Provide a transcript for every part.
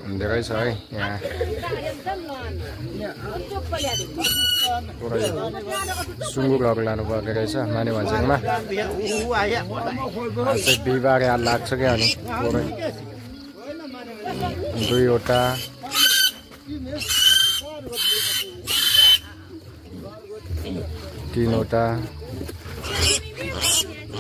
धेरै छ है यहाँ पुरै सुँगुरहरू लानु पर्ने रहेछ माने भन्ज्याङमा चाहिँ बिहिबार यहाँ लाग्छ क्या अनि पुरै 2 वटा 3 वटा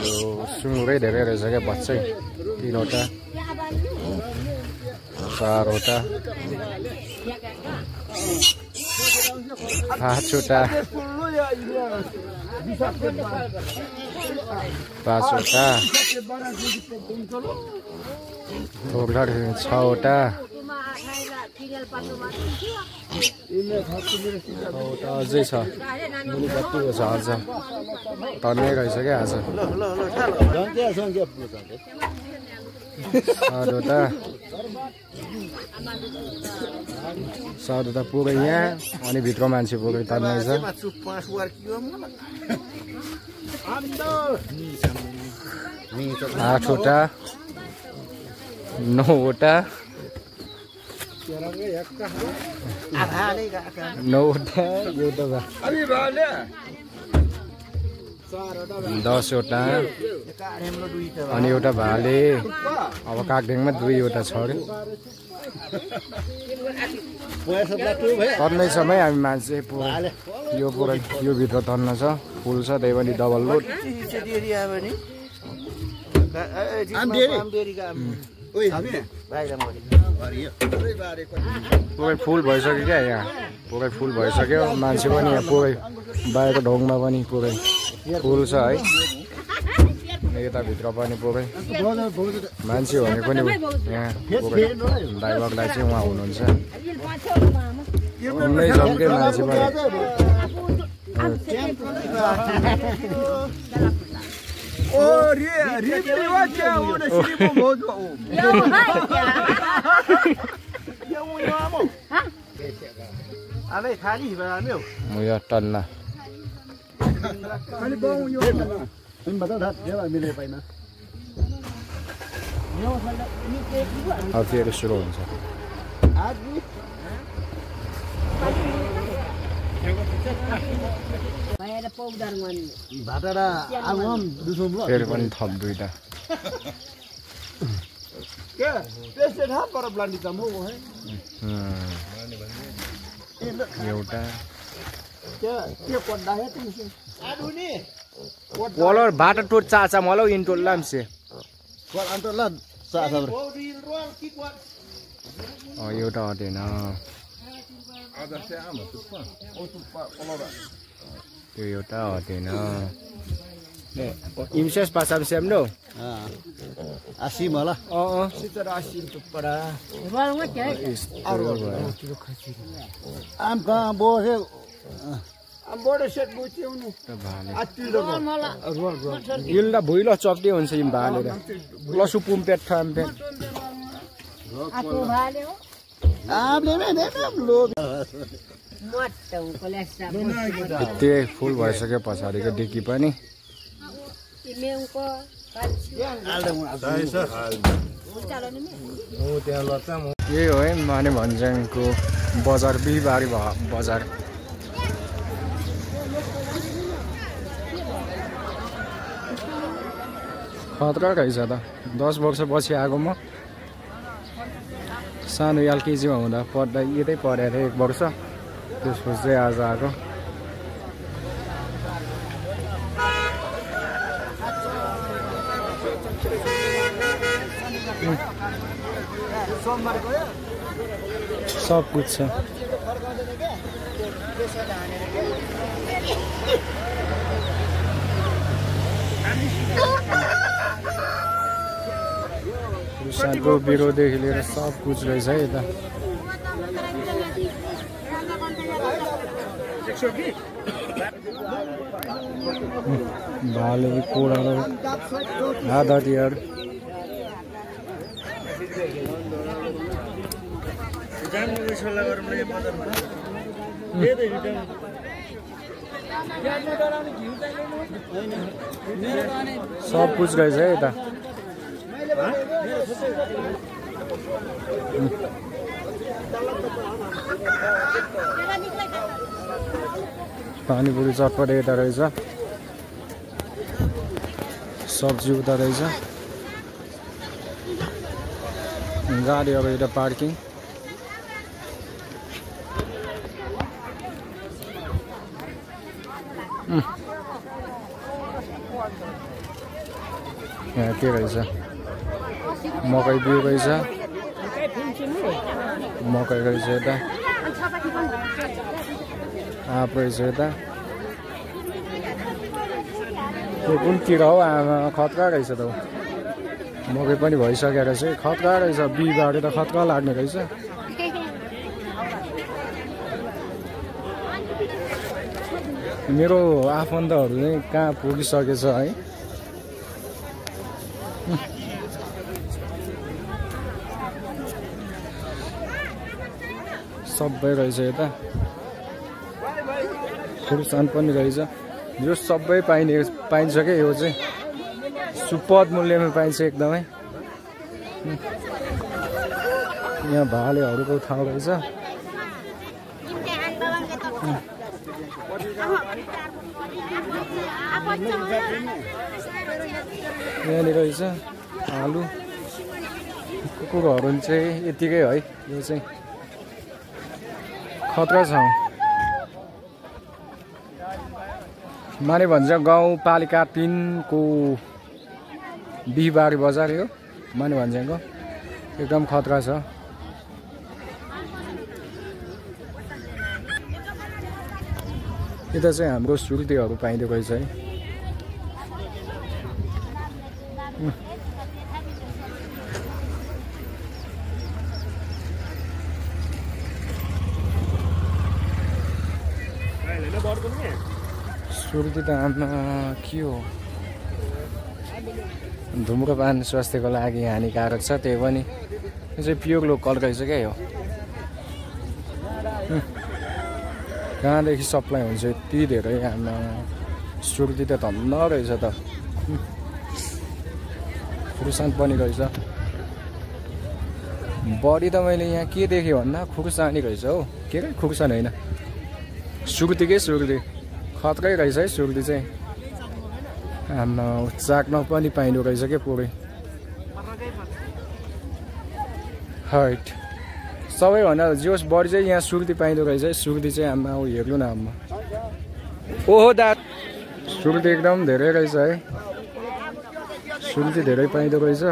यो सुँगुरै धेरै रहेछ क्या बच्चै 3 वटा 4 वटा 5 वटा 5 वटा 6 वटा अझै छ मुनि कतिको छ अझ तन्नै रहेछ क्या आज 7 वटा पुरै यहाँ अनि भित्र मान्छे पुरै तन्नै छ 8 वटा 9 वटा 9 वटा 10 वटा अनि एउटा भाले अब कागदेङमा 2 वटा छ अरे तन्नै समय हामी मान्छे यो पुरै यो भित्र तन्न छ फुल छ त्यही पनि डबल लोड पुरै फुल भइसक्यो क्या यहाँ पुरै फुल भइसक्यो मान्छे पनि यहाँ पुरै बाहिरको ढोङमा पनि पुरै फुल छ है यताभित्र पनि पुरै मान्छे भने पनि यहाँ पुरै ड्राइभरलाई चाहिँ उहाँ हुनुहुन्छ उनै झम्के मान्छे पनि मुया टन्ना अब फेरि सुरु हुन्छ फेरि पनि थप 2टा एउटा Walau bata tut caca malau intul lamse. Oh yaudah ada na. Yaudah ada na. Imses pasam sem no. Asim malah. Oh secara asim tu pada. Am kah boleh. Amboda set buci unu. Ati lo. Yilda boilo chopde huncha yim bhaलेर. Lasu pumpet thampet. Aku bhale ho. Amle ne lo. Matau kolesa. Yति फुल भइसक्यो पछाडीको dickey पनि. तिमीको यही हो है माने भन्ज्याङको बजार बिहिबारे बजार खतरा रहेछ त 10 वर्षपछि आएको म सानो एलकेजीमा हुँदा पढ्दा यतै पढेर 1 वर्ष त्यसपछि चाहिँ आज आएको सब कुछ छ सागको बिरुवादेखि लिएर सब कुछ रहेछ है यता भाले कोडालो आधा दियार सब कुछ रहेछ है यता पानीपुरी चटपट यता रहेछ सब्जी उता रहेछ गाडी अब यता पार्किङ यहाँ के रहेछ मकै बिउ रहेछ मकै रहेछ यता आँप रहेछ यता त्यो कुन किरा हो आमा खतरा रहेछ त मकै पनि भइसकेको रहेछ खतरा रहेछ बिहिबारे त खतरा लाग्ने रहेछ मेरो आफन्तहरू चाहिँ कहाँ पुगिसकेछ है सबै रहेछ यता खुर्सान पनि रहेछ यो सबै पाइन्छ क्या यो चाहिँ सुपथ मूल्यमा पाइन्छ एकदमै यहाँ भालेहरूको ठाउँ रहेछ यहाँनिर रहेछ आलु कुकुरहरू चाहिँ यतिकै है यो चाहिँ खतरा छ माने भन्छ गाउँपालिका 3 को बिहिबारे बजार यो माने भन्ज्याङको एकदम खतरा छ यता चाहिँ हाम्रो सुर्तीहरू पाइँदो रहेछ है सुर्ती त आमा के हो धुम्रपान स्वास्थ्यको लागि हानिकारक छ त्यही पनि यो चाहिँ प्योर लोकल रहेछ क्या यो कहाँदेखि सप्लाई हुन्छ यति धेरै आमा सुर्ती त धन्न रहेछ त खुर्सानी पनि रहेछ बढी त मैले यहाँ के देखेँ भन्दा खुर्सानी रहेछ हौ के अरे खुर्सानी होइन सुर्तीकै सुर्ती खतरै रहेछ है सुर्ती चाहिँ आमा चाख्न पनि पाइनु रहेछ क्या पुरै हाइट सबैभन्दा जोस बढी चाहिँ यहाँ सुर्ती पाइँदो रहेछ है सुर्ती चाहिँ आमा हेर्नु न आमा ओहो दा सुर्ती एकदम धेरै रहेछ है सुर्ती धेरै पाइँदो रहेछ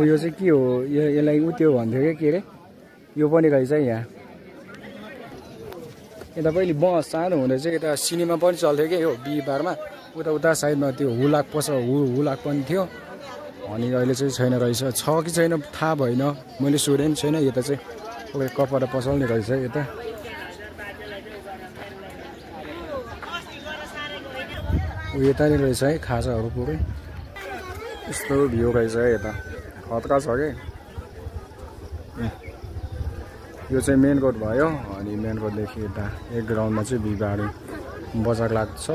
यो चाहिँ के हो यसलाई उ त्यो भन्थ्यो क्या के अरे यो पनि रहेछ यहाँ यता पहिले सानो हुँदा चाहिँ यता सिनेमा पनि चल्थ्यो क्या यो बिहिबारमा उता साइडमा त्यो हुलाक हुलाक पनि थियो अनि अहिले चाहिँ छैन रहेछ छ कि छैन थाहा भएन मैले सोधेँ पनि छैन यता चाहिँ कपडा पसल्ने रहेछ यता यता नै रहेछ है खाजाहरू पुरै यस्तो भ्यू रहेछ है यता खतरा छ कि यो चाहिँ मेन रोड भयो अनि मेन रोडदेखि यता एक ग्राउन्डमा चाहिँ बिहिबारे बजार लाग्छ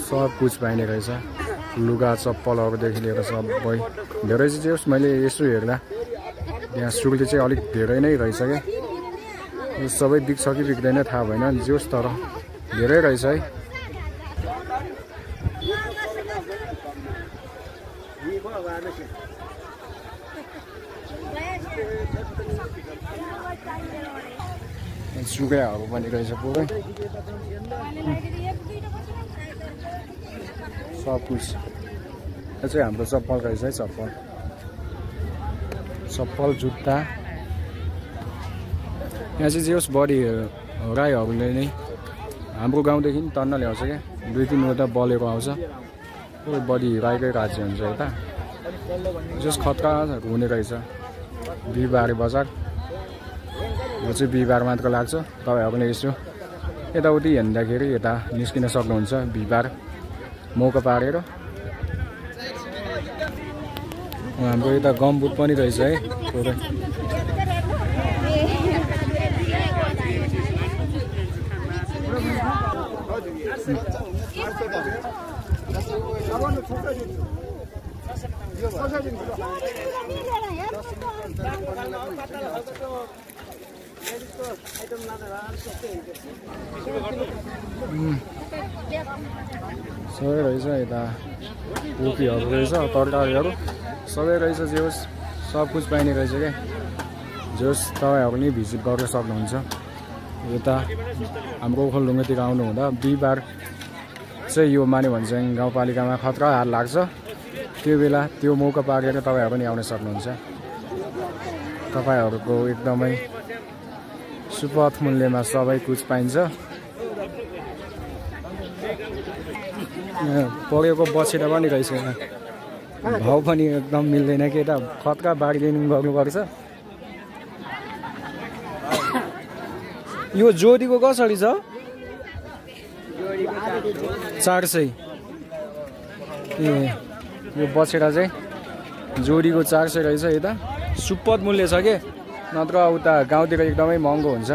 सब कुछ पाइने रहेछ लुगा चप्पलहरूदेखि लिएर सबै धेरै चाहिँ होस् मैले यसो हेर्दा यहाँ सुर्ती चाहिँ अलिक धेरै नै रहेछ क्या यो सबै बिक्छ कि बिक्दैन थाहा भएन जोस् तर धेरै रहेछ है सुगाहरू पनि रहेछ पुरै सब कुछ यो चाहिँ हाम्रो चप्पल रहेछ है चप्पल जुत्ता यहाँ चाहिँ जे होस् बढी राईहरूले नै हाम्रो गाउँदेखि तन्न ल्याउँछ क्या 2-3 वटा बलेको आउँछ बढी राईकै राज्य हुन्छ यता जस खतरा हुने रहेछ बिहिबारे बजार यो चाहिँ बिहिबार मात्र लाग्छ तपाईँहरूले यसो यताउति हेर्दाखेरि यता निस्किन सक्नुहुन्छ बिहिबार मौका पारेर हाम्रो यता गम्बुट पनि रहेछ है पुरै सबै रहेछ यता कोपीहरू रहेछ तरकारीहरू सबै रहेछ जे होस् सब कुछ पाइने रहेछ क्या जे होस् तपाईँहरू नि भिजिट गर्न सक्नुहुन्छ यता हाम्रो ओखलढुङ्गातिर आउनु हुँदा बिहिबार चाहिँ यो माने भन्छन् गाउँपालिकामा खतरा हाट लाग्छ त्यो बेला त्यो मौका पारेर तपाईँहरू नि आउन सक्नुहुन्छ तपाईँहरूको एकदमै सुपथ मूल्यमा सबै कुछ पाइन्छ परेको बछिटा पनि रहेछ भाउ पनि एकदम मिल्दैन केटा खतरा बार्गेनिङ गर्नुपर्छ यो जोडीको कसरी छ 400 ए यो बछिटा चाहिँ जोडीको 400 रहेछ यता सुपथ मूल्य छ के नत्र उता गाउँतिर एकदमै महँगो हुन्छ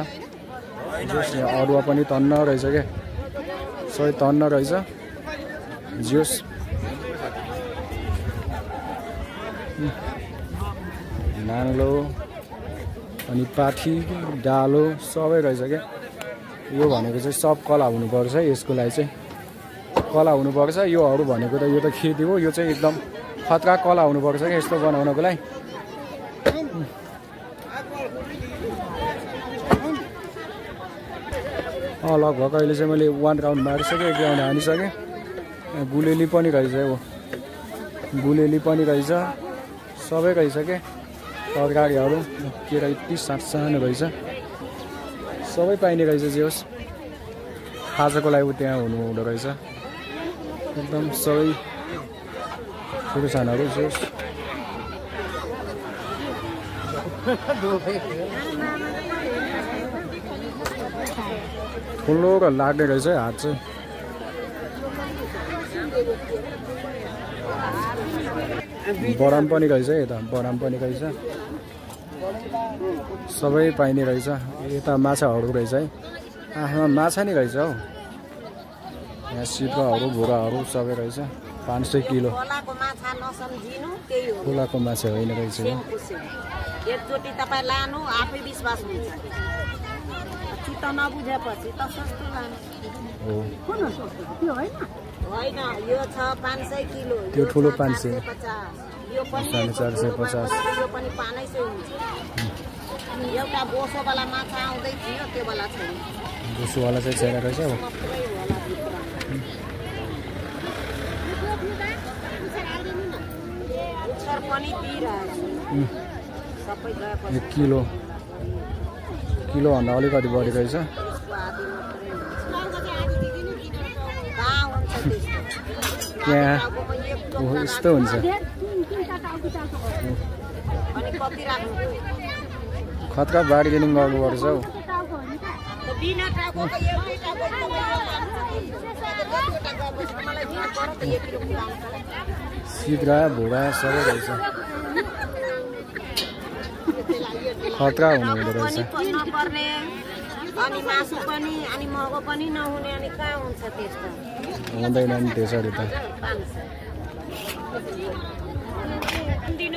जोस् अरुवा पनि तन्न रहेछ के सबै तन्न रहेछ जोस् नाङ्लो अनि पाठी डालो सबै रहेछ क्या यो भनेको चाहिँ सब कला हुनुपर्छ यसको लागि चाहिँ कला हुनुपर्छ योहरू भनेको त यो त खेती हो यो चाहिँ एकदम खतरा कला हुनुपर्छ क्या यस्तो बनाउनको लागि लगभग अहिले चाहिँ मैले 1 राउन्ड मारिसकेँ 1 राउन्ड हानिसकेँ गुलेली पनि रहेछ हो गुलेली पनि रहेछ सबै रहेछ के तरकारीहरू केरा यति सानो रहेछ सबै पाइने रहेछ जे होस् खाजाको लागि त्यहाँ हुँदो रहेछ एकदम सबै खुर्सानहरू जे होस् ठुलो लाग्ने रहेछ हात चाहिँ बडाम पनि रहेछ यता बडाम पनि रहेछ सबै पाइने रहेछ यता माछाहरू रहेछ है आफ्ना माछा नै रहेछ हौ यहाँ सिपाहरू भुराहरू सबै रहेछ 500 किलो खोलाको माछा होइन रहेछ एकचोटि तपाईँ लानु आफै विश्वास हुन्छ चित्त नबुझेपछि त सस्तो लानु होइन यो छ 500 किलो त्यो ठुलो 500 यो पनि 450 यो पनि 500 हुन्छ एउटा बोसोवाला माछा आउँदै थियो त्यो बेला छैन बोसोवाला चाहिँ छैन रहेछ हो पनि सबै गएपछि 1 किलो भन्दा अलिकति बढी रहेछ त्यहाँ यस्तो हुन्छ खतरा बार्गेनिङ गर्नुपर्छ हौ सिद्रा भुडा सबै रहेछ खतरा हुनुहुँदो रहेछ अनि मासु पनि अनि महँगो पनि नहुने अनि कहाँ हुन्छ त्यस्तो हुँदैन नि त्यसरी त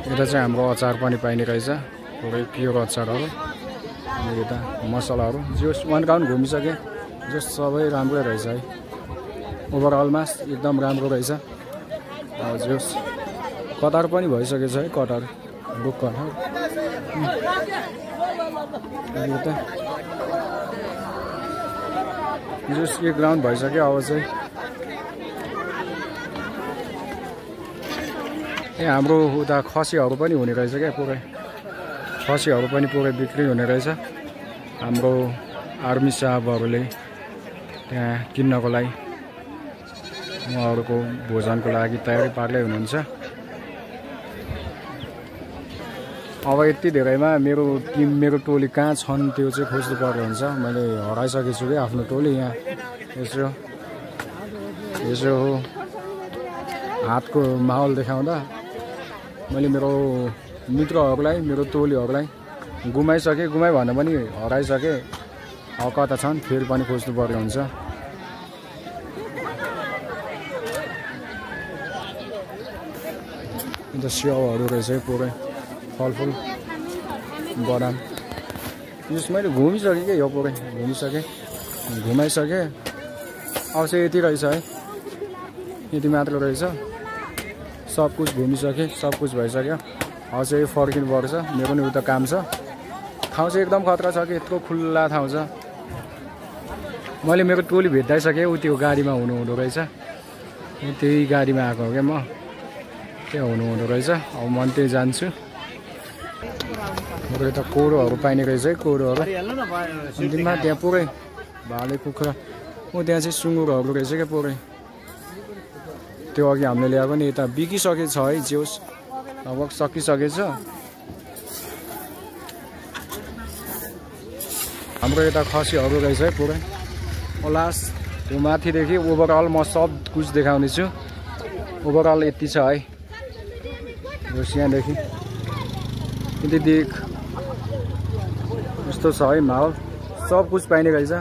यता चाहिँ हाम्रो अचार पनि पाइने रहेछ पुरै प्योर अचारहरू यता मसलाहरू जो 1 राउन्ड घुमिसके जो सबै राम्रै रहेछ है ओभरअलमा एकदम राम्रो रहेछ जो कटार पनि भइसकेछ है कटार रुख कटार यता जस 1 राउन्ड भइसक्यो अब चाहिँ हाम्रो उता खसीहरू पनि हुने रहेछ क्या पुरै खसीहरू पनि पुरै बिक्री हुने रहेछ हाम्रो आर्मी साहबहरूले त्यहाँ किन्नको लागि उहाँहरूको भोजनको लागि तयारी पार्दै हुनुहुन्छ अब यति धेरैमा मेरो टोली कहाँ छन् त्यो चाहिँ खोज्नु पर्ने हुन्छ मैले हराइसकेको छु कि आफ्नो टोली यहाँ यसो हो हातको माहौल देखाउँदा मैले मेरो मित्रहरूलाई मेरो टोलीहरूलाई गुमाइसकेँ गुमाइ भन्दा पनि हराइसकेँ कता छन् फेरि पनि खोज्नु पर्ने हुन्छ अन्त स्याउहरू रहेछ है पुरै फलफुल बदाम जस मैले घुमिसकेँ कि यो पुरै घुमिसकेँ घुमाइसकेँ अब चाहिँ यति रहेछ है यति मात्र रहेछ सब कुछ घुमिसकेँ सब कुछ भइसक्यो अब चाहिँ फर्किनु पर्छ मेरो पनि उता काम छ ठाउँ चाहिँ एकदम खतरा छ कि यत्रो खुल्ला ठाउँ छ मैले मेरो टोली भेट्टाइसकेँ ऊ त्यो गाडीमा हुनुहुँदो रहेछ त्यही गाडीमा आएको हो क्या म त्यहाँ हुनुहुँदो रहेछ अब म त्यही जान्छु मेरो यता कोडोहरू पाइने रहेछ है कोडोहरू अन्तिममा त्यहाँ पुरै भाले कुखुरा त्यहाँ चाहिँ सुँगुरहरू रहेछ क्या पुरै त्यो अघि हामीले ल्याएको नि यता बिकिसकेछ है जेउस लगभग सकिसकेछ हाम्रो यता खसीहरू रहेछ है पुरै लास्ट त्यो माथिदेखि ओभरअल म सब कुछ देखाउने छु ओभरअल यति छ है यो यहाँदेखि यति देख यस्तो छ है माहौल सब कुछ पाइने रहेछ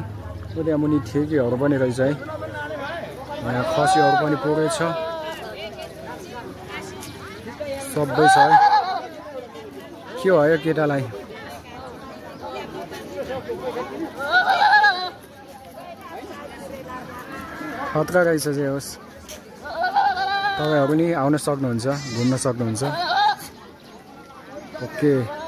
त्यहाँ मुनि ठेकीहरू पनि रहेछ है यहाँ खसीहरू पनि पुरै छ सबै छ है के हो यो केटालाई खतरा रहेछ चाहिँ होस् तपाईँहरू पनि आउन सक्नुहुन्छ घुम्न सक्नुहुन्छ ओके